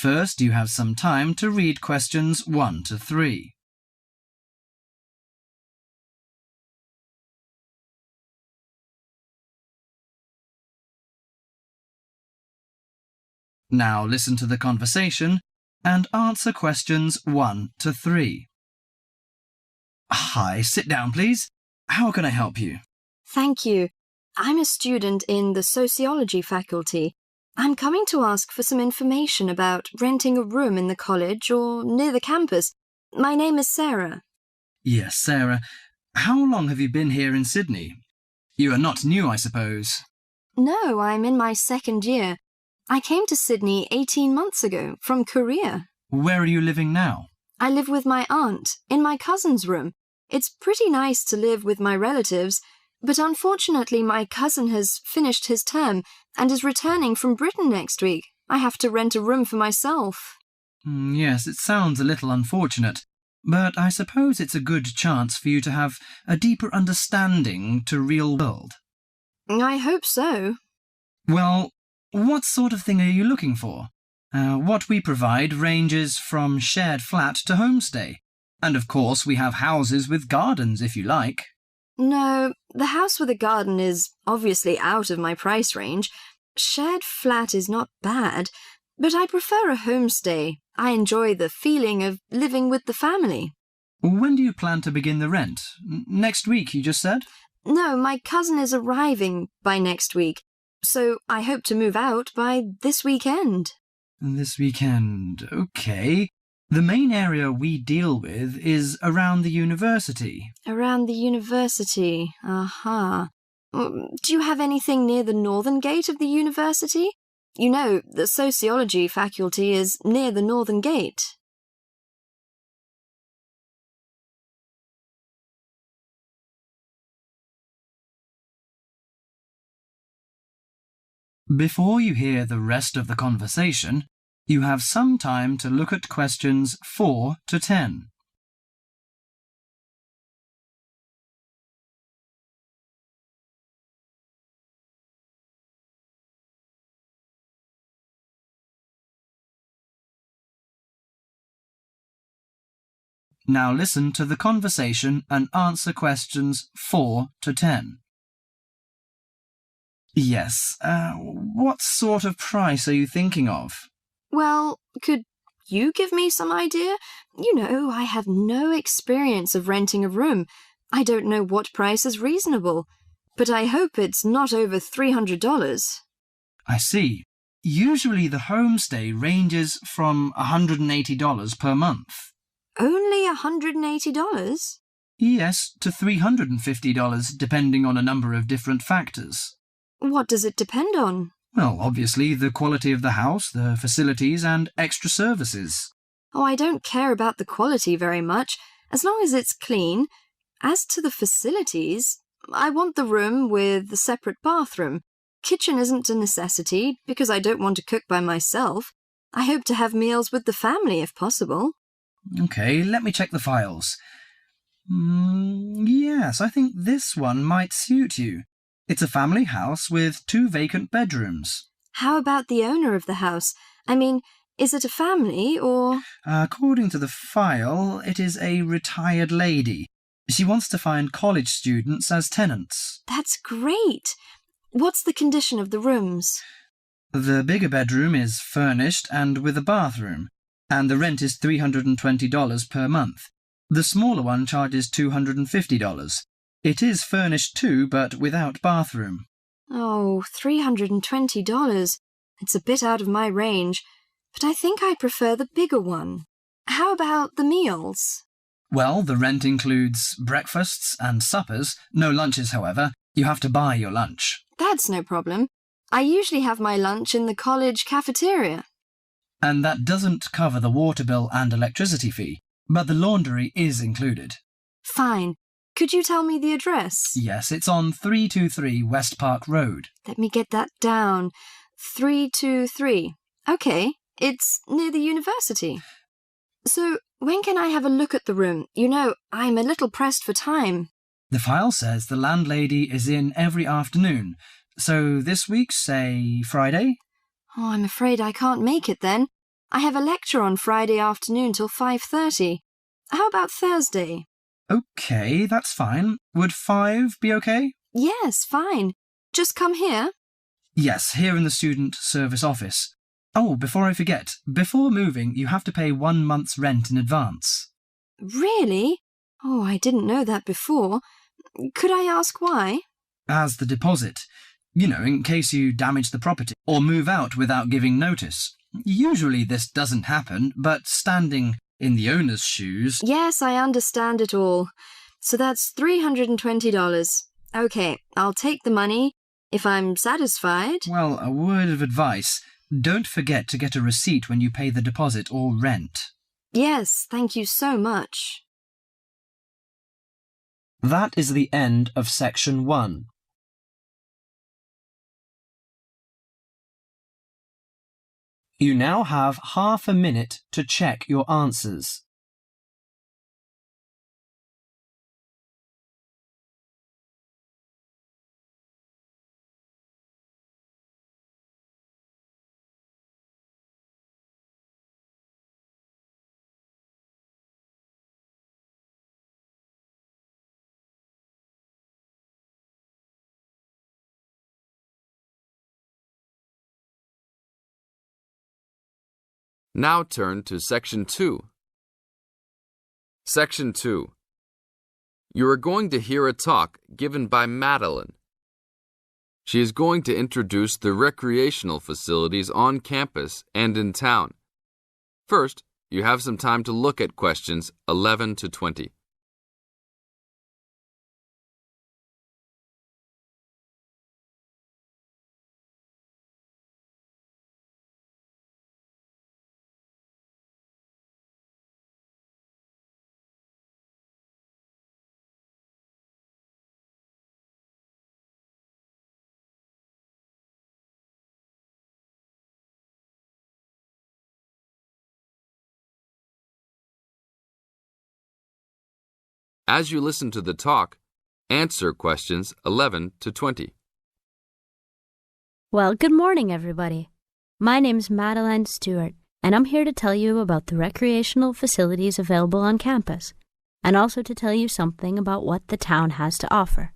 First, you have some time to read questions 1 to 3. Now listen to the conversation and answer questions 1 to 3. Hi, sit down, please. How can I help you? Thank you. I'm a student in the sociology faculty. I'm coming to ask for some information about renting a room in the college or near the campus. My name is Sarah. Yes, Sarah. How long have you been here in Sydney? You are not new, I suppose. No, I'm in my second year. I came to Sydney 18 months ago from Korea. Where are you living now? I live with my aunt in my cousin's room. It's pretty nice to live with my relatives, but unfortunately my cousin has finished his term and is returning from Britain next week. I have to rent a room for myself. Yes, it sounds a little unfortunate, but I suppose it's a good chance for you to have a deeper understanding to real world. I hope so. Well, what sort of thing are you looking for? What we provide ranges from shared flat to homestay. And of course we have houses with gardens if you like. No, the house with a garden is obviously out of my price range. Shared flat is not bad, but I prefer a homestay. I enjoy the feeling of living with the family. When do you plan to begin the rent? Next week, you just said? No, my cousin is arriving by next week, so I hope to move out by this weekend. This weekend, okay. The main area we deal with is around the university. Around the university, aha. Do you have anything near the northern gate of the university? You know, the sociology faculty is near the northern gate. Before you hear the rest of the conversation, you have some time to look at questions 4 to 10. Now listen to the conversation and answer questions 4 to 10. Yes, what sort of price are you thinking of? Well, could you give me some idea? You know, I have no experience of renting a room. I don't know what price is reasonable, but I hope it's not over $300. I see. Usually the homestay ranges from $180 per month. Only $180? Yes, to $350 depending on a number of different factors. What does it depend on? Well, obviously the quality of the house, the facilities and extra services. Oh, I don't care about the quality very much, as long as it's clean. As to the facilities, I want the room with the separate bathroom. Kitchen isn't a necessity, because I don't want to cook by myself. I hope to have meals with the family if possible. Okay, let me check the files. Yes, I think this one might suit you. It's a family house with 2 vacant bedrooms. How about the owner of the house? I mean, is it a family or... According to the file, it is a retired lady. She wants to find college students as tenants. That's great! What's the condition of the rooms? The bigger bedroom is furnished and with a bathroom, and the rent is $320 per month. The smaller one charges $250. It is furnished too, but without bathroom. Oh, $320. It's a bit out of my range, but I think I prefer the bigger one. How about the meals? Well, the rent includes breakfasts and suppers, no lunches, however. You have to buy your lunch. That's no problem. I usually have my lunch in the college cafeteria. And that doesn't cover the water bill and electricity fee, but the laundry is included. Fine. Could you tell me the address? Yes, it's on 323 West Park Road. Let me get that down. 323. Okay, it's near the university. So, when can I have a look at the room? You know, I'm a little pressed for time. The file says the landlady is in every afternoon. So this week, say Friday? Oh, I'm afraid I can't make it then. I have a lecture on Friday afternoon till 5:30. How about Thursday? Okay, that's fine. Would 5 be okay? Yes, fine. Just come here. Yes, here in the student service office. Oh, before I forget, before moving, you have to pay 1 month's rent in advance. Really? Oh, I didn't know that before. Could I ask why? As the deposit. You know, in case you damage the property or move out without giving notice. Usually this doesn't happen, but standing in the owner's shoes... Yes, I understand it all. So that's $320. Okay, I'll take the money. If I'm satisfied... Well, a word of advice. Don't forget to get a receipt when you pay the deposit or rent. Yes, thank you so much. That is the end of section 1. You now have half a minute to check your answers. Now turn to Section 2. Section 2. You are going to hear a talk given by Madeline. She is going to introduce the recreational facilities on campus and in town. First, you have some time to look at questions 11 to 20. As you listen to the talk, answer questions 11 to 20. Well, good morning, everybody. My name's Madeline Stewart, and I'm here to tell you about the recreational facilities available on campus, and also to tell you something about what the town has to offer.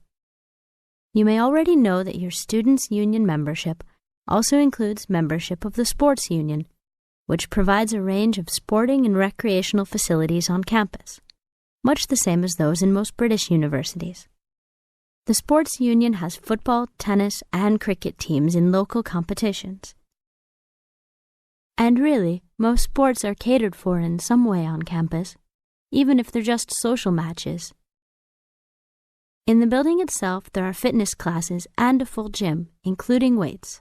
You may already know that your Students' Union membership also includes membership of the Sports Union, which provides a range of sporting and recreational facilities on campus, much the same as those in most British universities. The Sports Union has football, tennis, and cricket teams in local competitions. And really, most sports are catered for in some way on campus, even if they're just social matches. In the building itself, there are fitness classes and a full gym, including weights.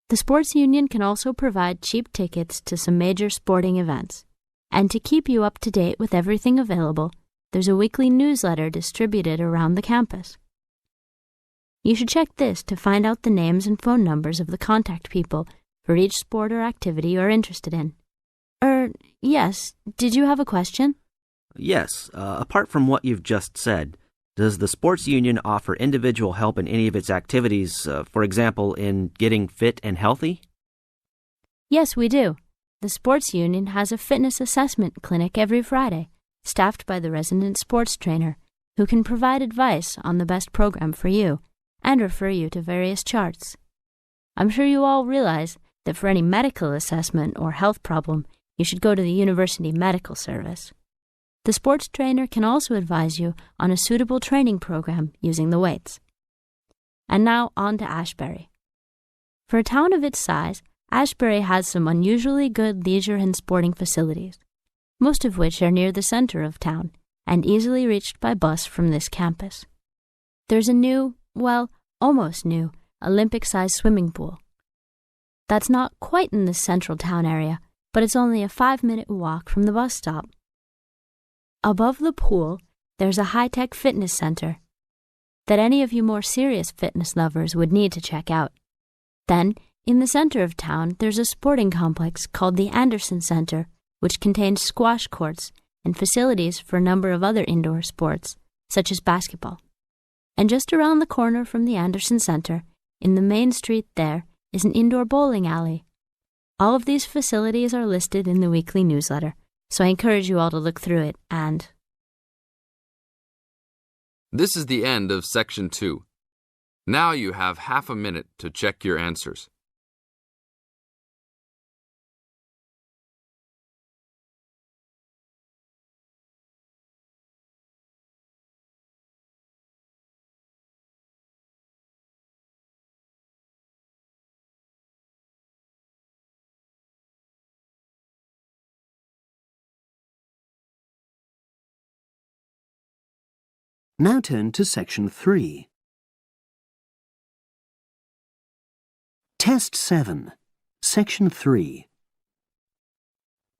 The Sports Union can also provide cheap tickets to some major sporting events. And to keep you up to date with everything available, there's a weekly newsletter distributed around the campus. You should check this to find out the names and phone numbers of the contact people for each sport or activity you're interested in. Yes, did you have a question? Yes, apart from what you've just said, does the Sports Union offer individual help in any of its activities, for example, in getting fit and healthy? Yes, we do. The Sports Union has a fitness assessment clinic every Friday, staffed by the resident sports trainer, who can provide advice on the best program for you and refer you to various charts. I'm sure you all realize that for any medical assessment or health problem, you should go to the University Medical Service. The sports trainer can also advise you on a suitable training program using the weights. And now on to Ashbury. For a town of its size, Ashbury has some unusually good leisure and sporting facilities, most of which are near the center of town and easily reached by bus from this campus. There's a new, well, almost new, Olympic-sized swimming pool. That's not quite in the central town area, but it's only a 5-minute walk from the bus stop. Above the pool, there's a high-tech fitness center that any of you more serious fitness lovers would need to check out. Then, in the center of town, there's a sporting complex called the Anderson Center, which contains squash courts and facilities for a number of other indoor sports, such as basketball. And just around the corner from the Anderson Center, in the main street there, is an indoor bowling alley. All of these facilities are listed in the weekly newsletter, so I encourage you all to look through it and... This is the end of Section 2. Now you have half a minute to check your answers. Now turn to Section 3. Test 7, Section 3.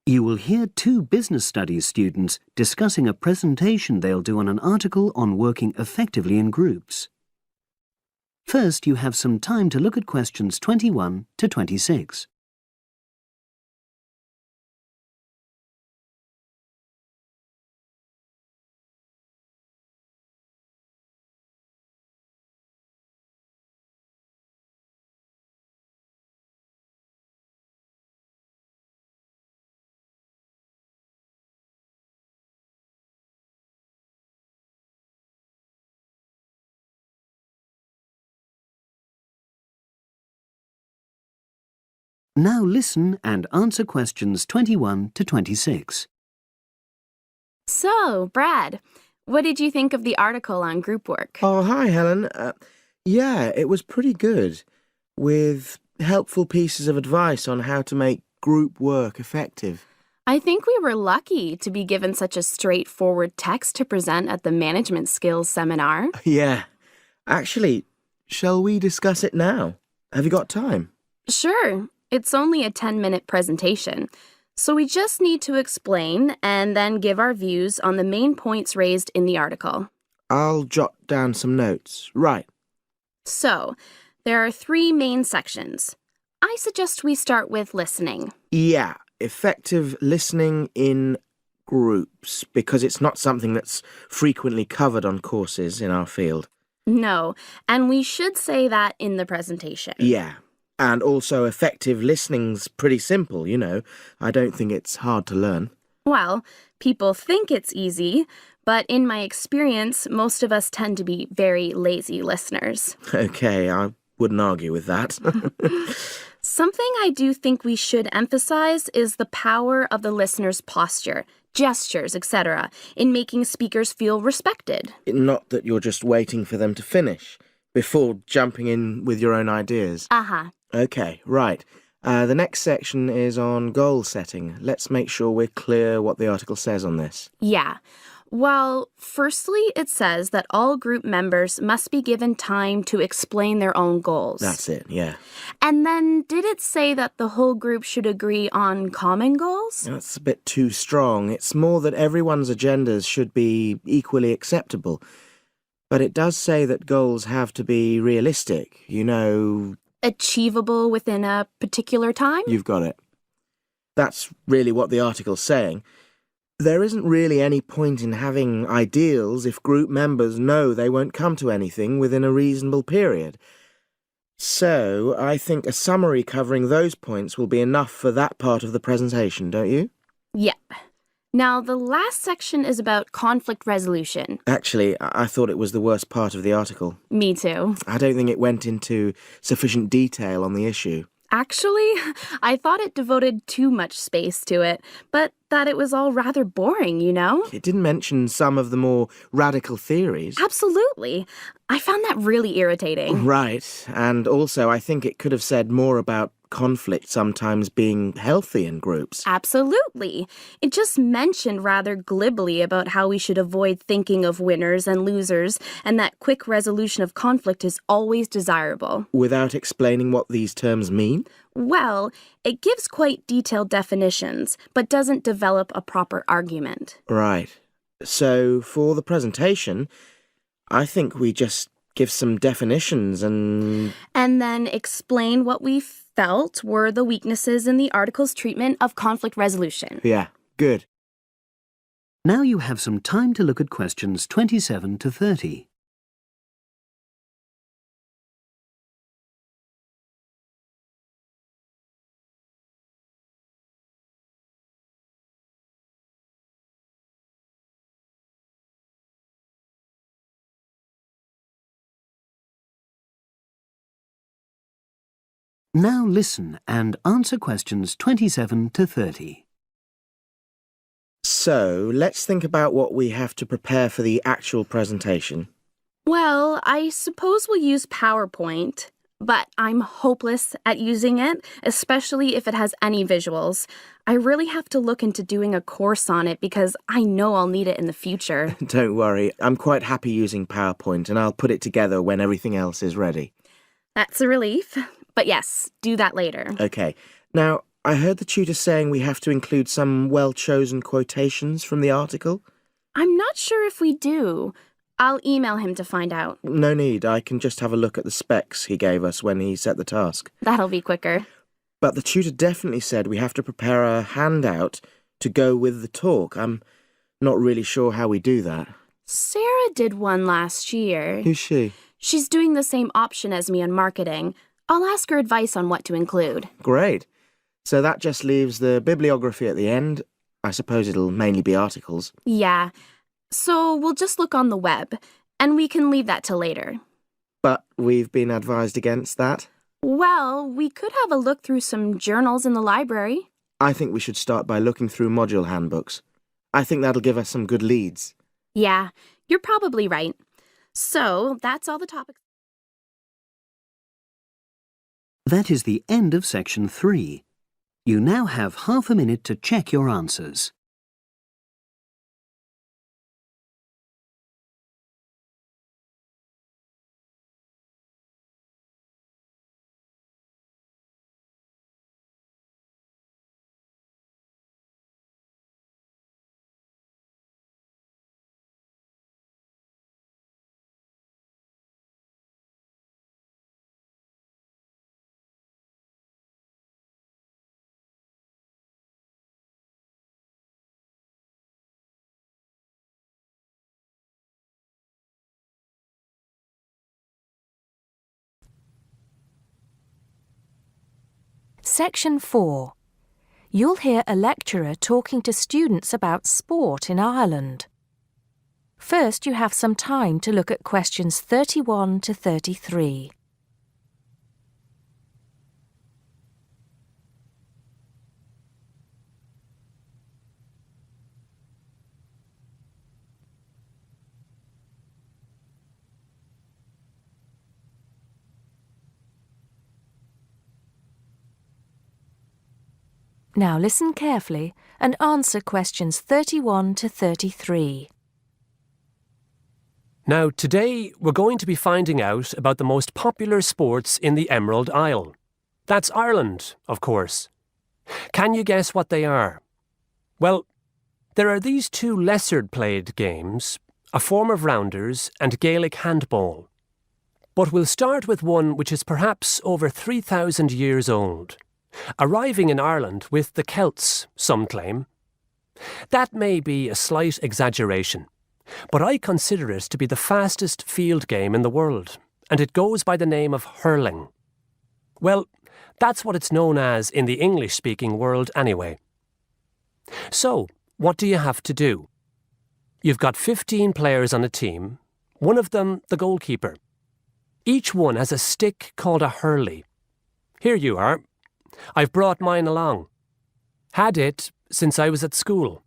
You will hear two business studies students discussing a presentation they'll do on an article on working effectively in groups. First, you have some time to look at questions 21 to 26. Now listen and answer questions 21 to 26. So, Brad, what did you think of the article on group work? Oh, hi, Helen. Yeah, it was pretty good, with helpful pieces of advice on how to make group work effective. I think we were lucky to be given such a straightforward text to present at the management skills seminar. Yeah. Actually, shall we discuss it now? Have you got time? Sure, it's only a 10-minute presentation, so we just need to explain and then give our views on the main points raised in the article. I'll jot down some notes. Right. So, there are 3 main sections. I suggest we start with listening. Yeah, effective listening in groups, because it's not something that's frequently covered on courses in our field. No, and we should say that in the presentation. Yeah, and also effective listening's pretty simple, you know. I don't think it's hard to learn. Well, people think it's easy, but in my experience, most of us tend to be very lazy listeners. Okay, I wouldn't argue with that. Something I do think we should emphasize is the power of the listener's posture, gestures, etc., in making speakers feel respected. Not that you're just waiting for them to finish before jumping in with your own ideas. Uh-huh. Okay, right. The next section is on goal setting. Let's make sure we're clear what the article says on this. Yeah. Well, firstly, it says that all group members must be given time to explain their own goals. That's it, yeah. And then did it say that the whole group should agree on common goals? That's a bit too strong. It's more that everyone's agendas should be equally acceptable. But it does say that goals have to be realistic, you know. Achievable within a particular time? You've got it. That's really what the article's saying. There isn't really any point in having ideals if group members know they won't come to anything within a reasonable period. So, I think a summary covering those points will be enough for that part of the presentation, don't you? Yep. Now, the last section is about conflict resolution. Actually, I thought it was the worst part of the article. Me too. I don't think it went into sufficient detail on the issue. Actually, I thought it devoted too much space to it, but that it was all rather boring, you know? It didn't mention some of the more radical theories. Absolutely. I found that really irritating. Right, and also I think it could have said more about conflict sometimes being healthy in groups. Absolutely. It just mentioned rather glibly about how we should avoid thinking of winners and losers, and that quick resolution of conflict is always desirable. Without explaining what these terms mean? Well, it gives quite detailed definitions, but doesn't develop a proper argument. Right. So, for the presentation, I think we just give some definitions and then explain what we felt were the weaknesses in the article's treatment of conflict resolution. Yeah, good. Now you have some time to look at questions 27 to 30. Now listen and answer questions 27 to 30. So, let's think about what we have to prepare for the actual presentation. Well, I suppose we'll use PowerPoint, but I'm hopeless at using it, especially if it has any visuals. I really have to look into doing a course on it because I know I'll need it in the future. Don't worry, I'm quite happy using PowerPoint and I'll put it together when everything else is ready. That's a relief. But yes, do that later. Okay. Now, I heard the tutor saying we have to include some well-chosen quotations from the article. I'm not sure if we do. I'll email him to find out. No need, I can just have a look at the specs he gave us when he set the task. That'll be quicker. But the tutor definitely said we have to prepare a handout to go with the talk. I'm not really sure how we do that. Sarah did one last year. Who's she? She's doing the same option as me in marketing. I'll ask her advice on what to include. Great. So that just leaves the bibliography at the end. I suppose it'll mainly be articles. Yeah. So we'll just look on the web, and we can leave that till later. But we've been advised against that. Well, we could have a look through some journals in the library. I think we should start by looking through module handbooks. I think that'll give us some good leads. Yeah, you're probably right. So that's all the topics. That is the end of section 3. You now have half a minute to check your answers. Section 4. You'll hear a lecturer talking to students about sport in Ireland. First, you have some time to look at questions 31 to 33. Now listen carefully and answer questions 31 to 33. Now, today we're going to be finding out about the most popular sports in the Emerald Isle. That's Ireland, of course. Can you guess what they are? Well, there are these two lesser-played games, a form of rounders and Gaelic handball. But we'll start with one which is perhaps over 3,000 years old. Arriving in Ireland with the Celts, some claim. That may be a slight exaggeration, but I consider it to be the fastest field game in the world, and it goes by the name of hurling. Well, that's what it's known as in the English-speaking world anyway. So, what do you have to do? You've got 15 players on a team, one of them the goalkeeper. Each one has a stick called a hurley. Here you are. I've brought mine along. Had it since I was at school.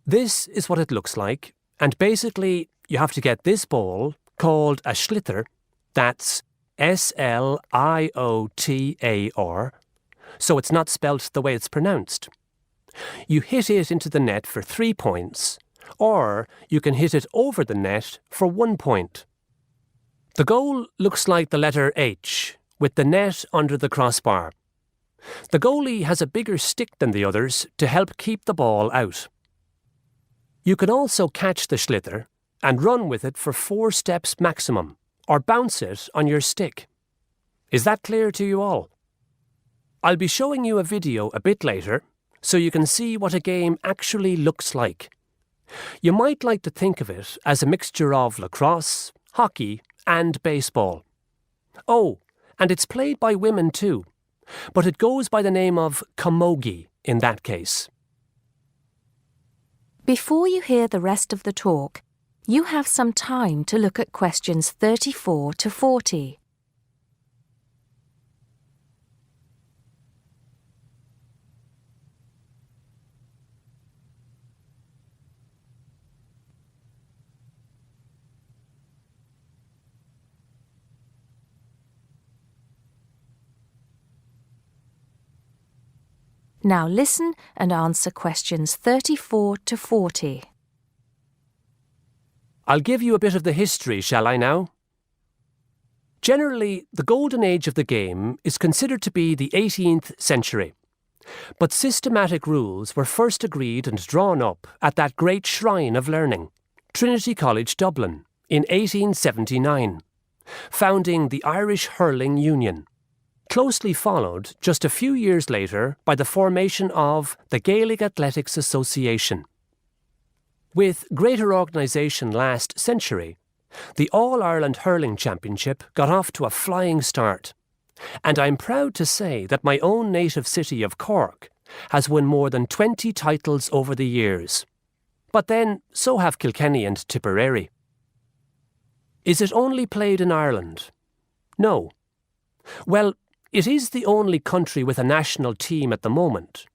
This is what it looks like, and basically you have to get this ball, called a sliotar, that's S-L-I-O-T-A-R, so it's not spelt the way it's pronounced. You hit it into the net for 3 points, or you can hit it over the net for 1 point. The goal looks like the letter H, with the net under the crossbar. The goalie has a bigger stick than the others to help keep the ball out. You can also catch the sliotar and run with it for 4 steps maximum, or bounce it on your stick. Is that clear to you all? I'll be showing you a video a bit later, so you can see what a game actually looks like. You might like to think of it as a mixture of lacrosse, hockey, and baseball. Oh, and it's played by women too. But it goes by the name of camogie in that case. Before you hear the rest of the talk, you have some time to look at questions 34 to 40. Now listen and answer questions 34 to 40. I'll give you a bit of the history, shall I now? Generally, the golden age of the game is considered to be the 18th century. But systematic rules were first agreed and drawn up at that great shrine of learning, Trinity College Dublin, in 1879, founding the Irish Hurling Union, closely followed just a few years later by the formation of the Gaelic Athletics Association. With greater organisation last century, the All-Ireland Hurling Championship got off to a flying start, and I'm proud to say that my own native city of Cork has won more than 20 titles over the years. But then, so have Kilkenny and Tipperary. Is it only played in Ireland? No. Well, it is the only country with a national team at the moment,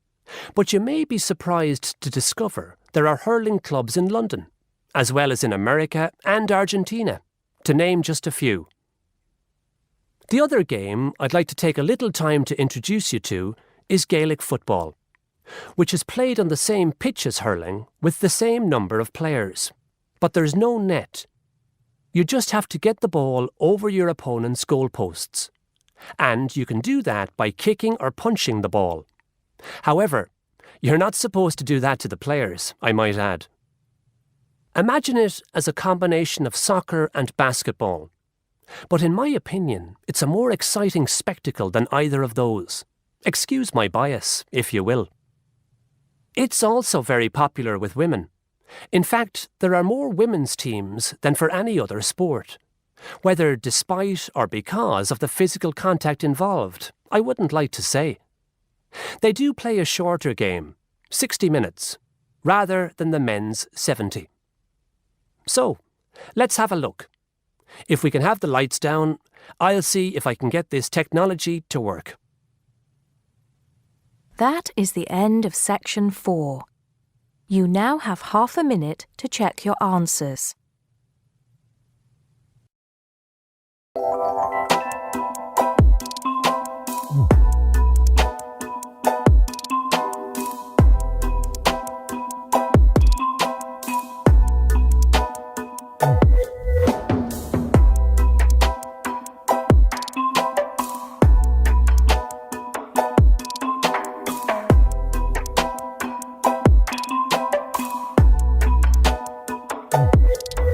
but you may be surprised to discover there are hurling clubs in London, as well as in America and Argentina, to name just a few. The other game I'd like to take a little time to introduce you to is Gaelic football, which is played on the same pitch as hurling with the same number of players, but there's no net. You just have to get the ball over your opponent's goalposts, and you can do that by kicking or punching the ball. However, you're not supposed to do that to the players, I might add. Imagine it as a combination of soccer and basketball. But in my opinion, it's a more exciting spectacle than either of those. Excuse my bias, if you will. It's also very popular with women. In fact, there are more women's teams than for any other sport. Whether despite or because of the physical contact involved, I wouldn't like to say. They do play a shorter game, 60 minutes, rather than the men's 70. So, let's have a look. If we can have the lights down, I'll see if I can get this technology to work. That is the end of section 4. You now have half a minute to check your answers.